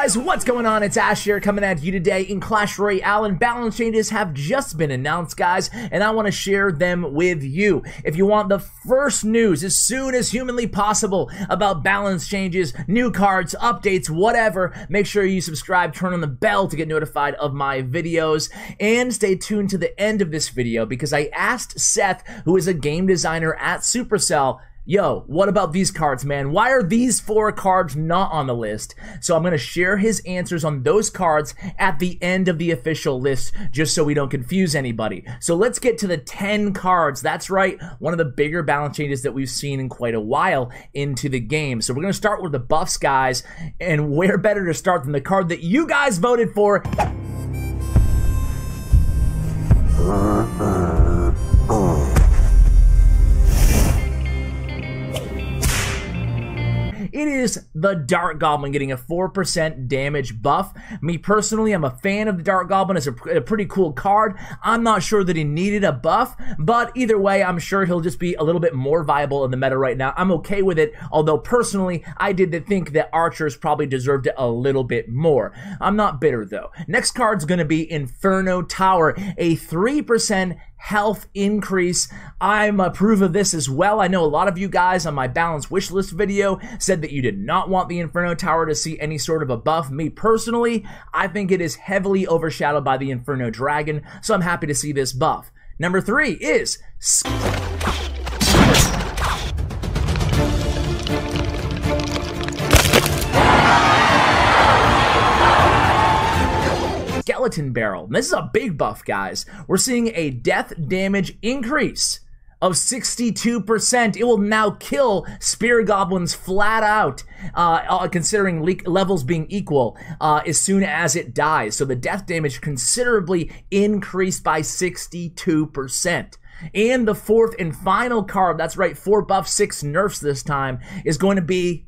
guys, what's going on? It's Ash here coming at you today in Clash Royale, and balance changes have just been announced, guys, and I want to share them with you. If you want the first news as soon as humanly possible about balance changes, new cards, updates, whatever, make sure you subscribe, turn on the bell to get notified of my videos, and stay tuned to the end of this video because I asked Seth, who is a game designer at Supercell, yo, what about these cards, man? Why are these 4 cards not on the list? So I'm going to share his answers on those cards at the end of the official list, just so we don't confuse anybody. So let's get to the 10 cards. That's right, one of the bigger balance changes that we've seen in quite a while into the game. So we're going to start with the buffs, guys, and where better to start than the card that you guys voted for? It is the Dart Goblin getting a 4% damage buff. Me personally, I'm a fan of the Dart Goblin. It's a pretty cool card. I'm not sure that he needed a buff, but either way, I'm sure he'll just be a little bit more viable in the meta right now. I'm okay with it, although personally, I did think that archers probably deserved it a little bit more. I'm not bitter though. Next card's gonna be Inferno Tower, a 3% health increase. I'm approve of this as well. I know a lot of you guys on my balance wish list video said that you did not want the Inferno Tower to see any sort of a buff. Me personally, I think it is heavily overshadowed by the Inferno Dragon, so I'm happy to see this buff. Number 3 is Skeleton Barrel. This is a big buff, guys. We're seeing a death damage increase of 62%. It will now kill Spear Goblins flat out, considering levels being equal, as soon as it dies. So the death damage considerably increased by 62%. And the 4th and final card, that's right, 4 buffs, 6 nerfs this time, is going to be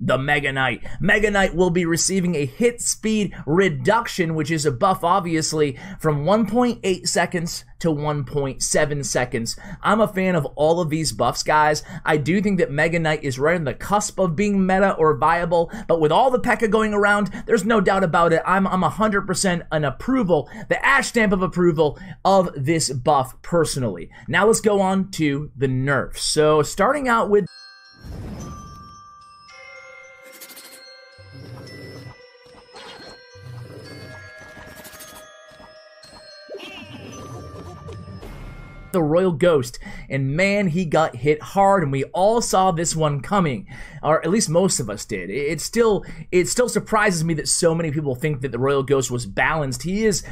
the Mega Knight. Mega Knight will be receiving a hit speed reduction, which is a buff, obviously, from 1.8 seconds to 1.7 seconds. I'm a fan of all of these buffs, guys. I do think that Mega Knight is right on the cusp of being meta or viable, but with all the P.E.K.K.A going around, there's no doubt about it. I'm 100% an approval, the Ash stamp of approval of this buff personally. Now let's go on to the nerfs. So starting out with the Royal Ghost, and man, he got hit hard, and we all saw this one coming, or at least most of us did. It still surprises me that so many people think that the Royal Ghost was balanced. He is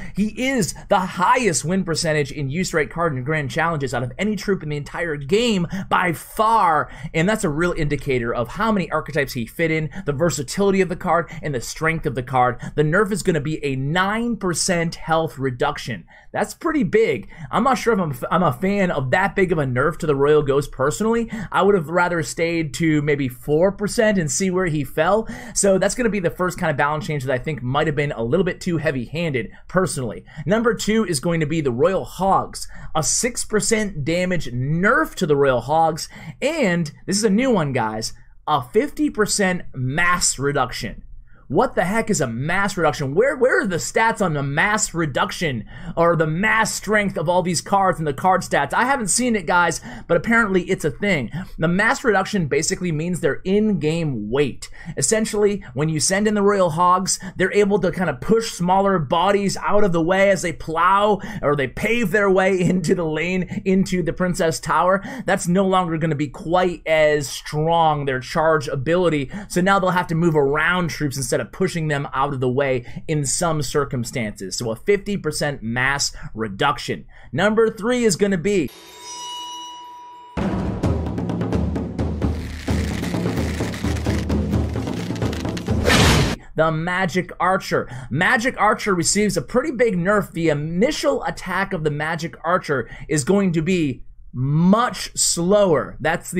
the highest win percentage in use rate card in grand challenges out of any troop in the entire game by far, and that's a real indicator of how many archetypes he fit in, the versatility of the card, and the strength of the card. The nerf is going to be a 9% health reduction. That's pretty big. I'm not sure if I'm a fan of that big of a nerf to the Royal Ghost personally. I would have rather stayed to maybe 4% and see where he fell. So that's going to be the first kind of balance change that I think might have been a little bit too heavy-handed personally. Number 2 is going to be the Royal Hogs, a 6% damage nerf to the Royal Hogs, and this is a new one, guys, a 50% mass reduction. What the heck is a mass reduction? Where are the stats on the mass reduction or the mass strength of all these cards and the card stats? I haven't seen it, guys, but apparently it's a thing. The mass reduction basically means their in-game weight. Essentially, when you send in the Royal Hogs, they're able to kind of push smaller bodies out of the way as they plow or they pave their way into the lane into the Princess Tower. That's no longer going to be quite as strong, their charge ability, so now they'll have to move around troops instead of pushing them out of the way in some circumstances. So a 50% mass reduction. Number 3 is going to be the Magic Archer. Magic Archer receives a pretty big nerf. The initial attack of the Magic Archer is going to be much slower. That's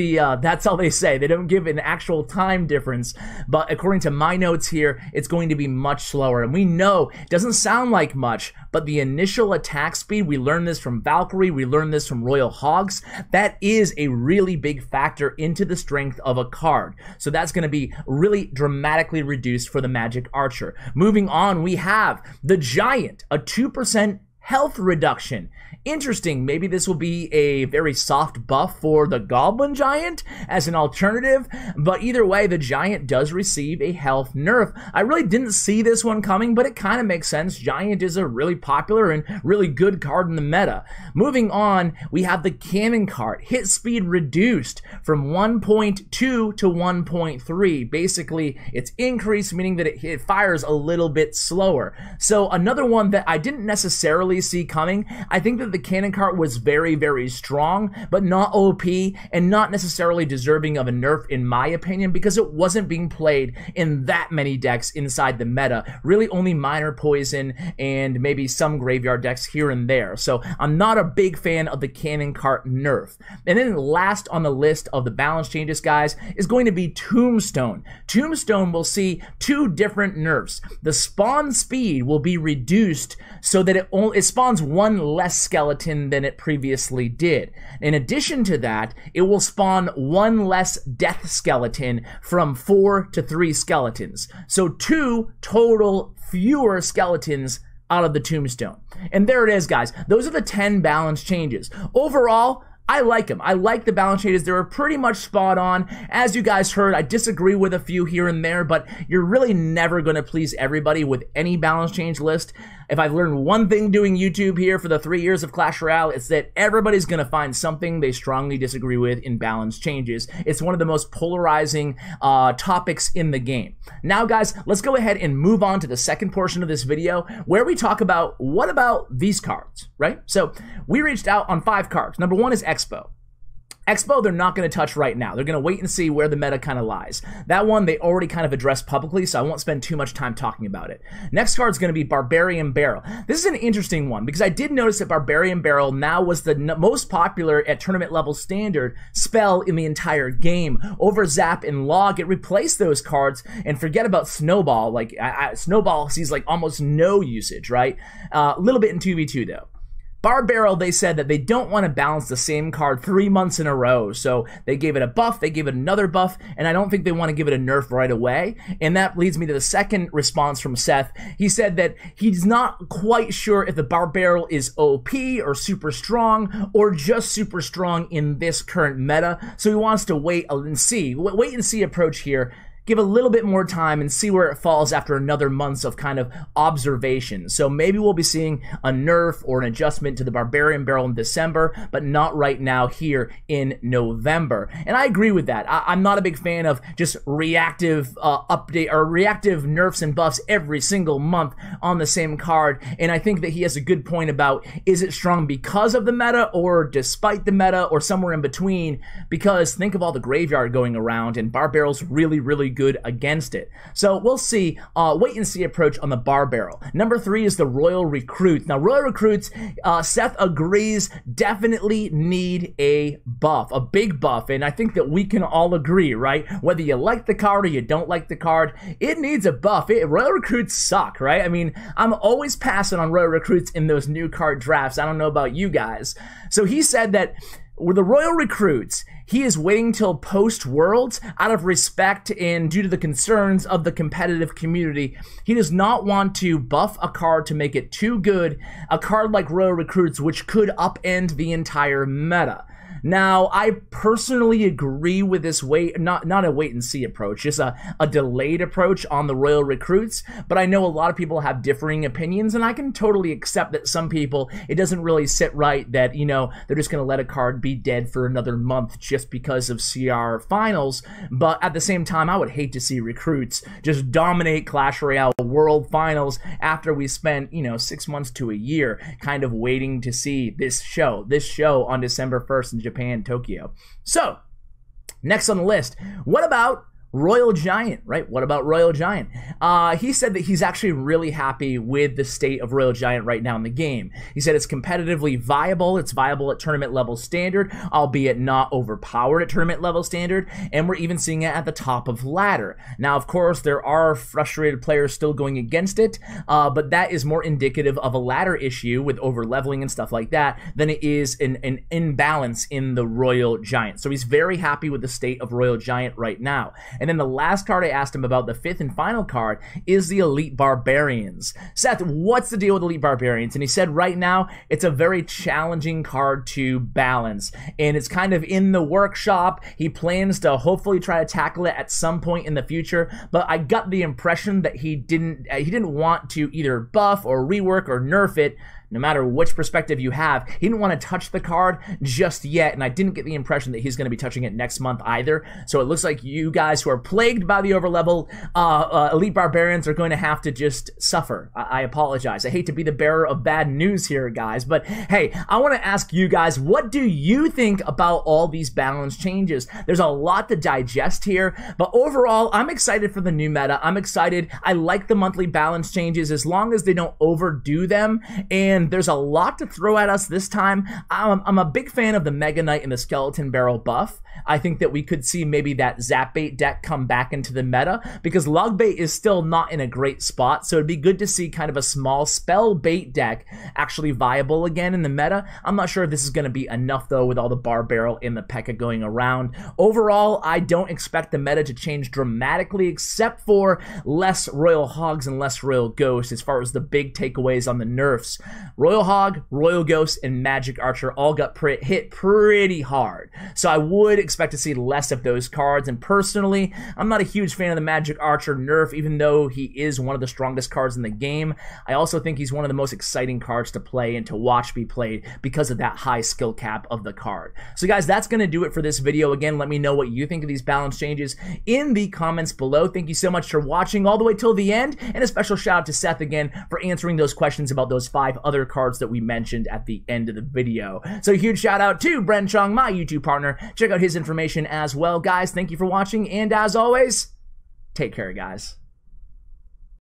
all they say. They don't give an actual time difference, but according to my notes here, it's going to be much slower. And we know it doesn't sound like much, but the initial attack speed, we learned this from Valkyrie, we learned this from Royal Hogs, that is a really big factor into the strength of a card. So that's going to be really dramatically reduced for the Magic Archer. Moving on, we have the Giant, a 2% health reduction. Interesting, maybe this will be a very soft buff for the Goblin Giant as an alternative, but either way, the Giant does receive a health nerf. I really didn't see this one coming, but it kind of makes sense. Giant is a really popular and really good card in the meta. Moving on, we have the Cannon card. Hit speed reduced from 1.2 to 1.3. Basically, it's increased, meaning that it fires a little bit slower. So another one that I didn't necessarily see coming, I think that the Cannon card was very, very strong, but not OP and not necessarily deserving of a nerf in my opinion, because it wasn't being played in that many decks inside the meta. Really only minor poison and maybe some graveyard decks here and there. So I'm not a big fan of the Cannon card nerf. And then last on the list of the balance changes, guys, is going to be Tombstone. Tombstone will see two different nerfs. The spawn speed will be reduced so that it spawns one less skeleton than it previously did. In addition to that, it will spawn one less death skeleton from 4 to 3 skeletons. So 2 total fewer skeletons out of the Tombstone. And there it is, guys. Those are the 10 balance changes. Overall, I like them. I like the balance changes. They were pretty much spot on. As you guys heard, I disagree with a few here and there, but you're really never going to please everybody with any balance change list. If I've learned one thing doing YouTube here for the 3 years of Clash Royale, it's that everybody's going to find something they strongly disagree with in balance changes. It's one of the most polarizing topics in the game. Now, guys, let's go ahead and move on to the second portion of this video where we talk about what about these cards, right? So we reached out on 5 cards. Number 1 is Xbow. Xbow, they're not going to touch right now. They're going to wait and see where the meta kind of lies. That one, they already kind of addressed publicly, so I won't spend too much time talking about it. Next card is going to be Barbarian Barrel. This is an interesting one because I did notice that Barbarian Barrel now was the most popular at tournament level standard spell in the entire game. Over Zap and Log, it replaced those cards, and forget about Snowball. Like, Snowball sees like almost no usage, right? A little bit in 2v2 though. Barrel, they said that they don't want to balance the same card 3 months in a row, so they gave it a buff, they gave it another buff, and I don't think they want to give it a nerf right away. And that leads me to the second response from Seth. He said that he's not quite sure if the Barrel is OP or super strong or just super strong in this current meta, so he wants to wait and see approach here. Give a little bit more time and see where it falls after another months of kind of observation. So maybe we'll be seeing a nerf or an adjustment to the Barbarian Barrel in December, but not right now here in November. And I agree with that. I'm not a big fan of just reactive update or reactive nerfs and buffs every single month on the same card. And I think that he has a good point about, is it strong because of the meta or despite the meta or somewhere in between? Because think of all the graveyard going around, and Barbarel's really, really good against it. So we'll see. Wait and see approach on the Barrel. Number 3 is the Royal Recruit. Now, Royal Recruits, Seth agrees, definitely need a buff, a big buff, and I think that we can all agree, right? Whether you like the card or you don't like the card, it needs a buff. Royal Recruits suck, right? I mean, I'm always passing on Royal Recruits in those new card drafts. I don't know about you guys. So he said that with the Royal Recruits, he is waiting till post-Worlds out of respect and due to the concerns of the competitive community. He does not want to buff a card to make it too good, a card like Royal Recruits, which could upend the entire meta. Now, I personally agree with this not a wait-and-see approach, just a delayed approach on the Royal Recruits, but I know a lot of people have differing opinions, and I can totally accept that some people, it doesn't really sit right that, you know, they're just going to let a card be dead for another month just because of CR finals, but at the same time, I would hate to see Recruits just dominate Clash Royale World Finals after we spent, you know, 6 months to a year kind of waiting to see this show on December 1st in Japan, Tokyo. So, next on the list, what about Royal Giant, right? What about Royal Giant? He said that he's actually really happy with the state of Royal Giant right now in the game. He said it's competitively viable. It's viable at tournament level standard, albeit not overpowered at tournament level standard, and we're even seeing it at the top of ladder. Now, of course, there are frustrated players still going against it, but that is more indicative of a ladder issue with over leveling and stuff like that than it is an imbalance in the Royal Giant. So he's very happy with the state of Royal Giant right now. And then the last card I asked him about, the fifth and final card, is the Elite Barbarians. Seth, what's the deal with Elite Barbarians? And he said right now it's a very challenging card to balance, and it's kind of in the workshop. He plans to hopefully try to tackle it at some point in the future, but I got the impression that he didn't want to either buff or rework or nerf it. No matter which perspective you have, he didn't want to touch the card just yet, and I didn't get the impression that he's going to be touching it next month either. So it looks like you guys who are plagued by the overlevel Elite Barbarians are going to have to just suffer. I apologize. I hate to be the bearer of bad news here, guys, but hey, I want to ask you guys, what do you think about all these balance changes? There's a lot to digest here, but overall, I'm excited for the new meta. I'm excited. I like the monthly balance changes as long as they don't overdo them, and there's a lot to throw at us this time. I'm a big fan of the Mega Knight and the Skeleton Barrel buff. I think that we could see maybe that Zap Bait deck come back into the meta, because Log Bait is still not in a great spot, so it'd be good to see kind of a small spell bait deck actually viable again in the meta. I'm not sure if this is going to be enough though with all the Bar Barrel and the P.E.K.K.A going around. Overall, I don't expect the meta to change dramatically, except for less Royal Hogs and less Royal Ghosts as far as the big takeaways on the nerfs. Royal Hog, Royal Ghost, and Magic Archer all got hit pretty hard, so I would expect to see less of those cards. And personally, I'm not a huge fan of the Magic Archer nerf, even though he is one of the strongest cards in the game. I also think he's one of the most exciting cards to play and to watch be played because of that high skill cap of the card. So guys, that's going to do it for this video. Again, let me know what you think of these balance changes in the comments below. Thank you so much for watching all the way till the end, and a special shout out to Seth again for answering those questions about those 5 other cards that we mentioned at the end of the video. So a huge shout out to Bren Chong, my YouTube partner. Check out his information as well. Guys, thank you for watching, and as always, take care, guys.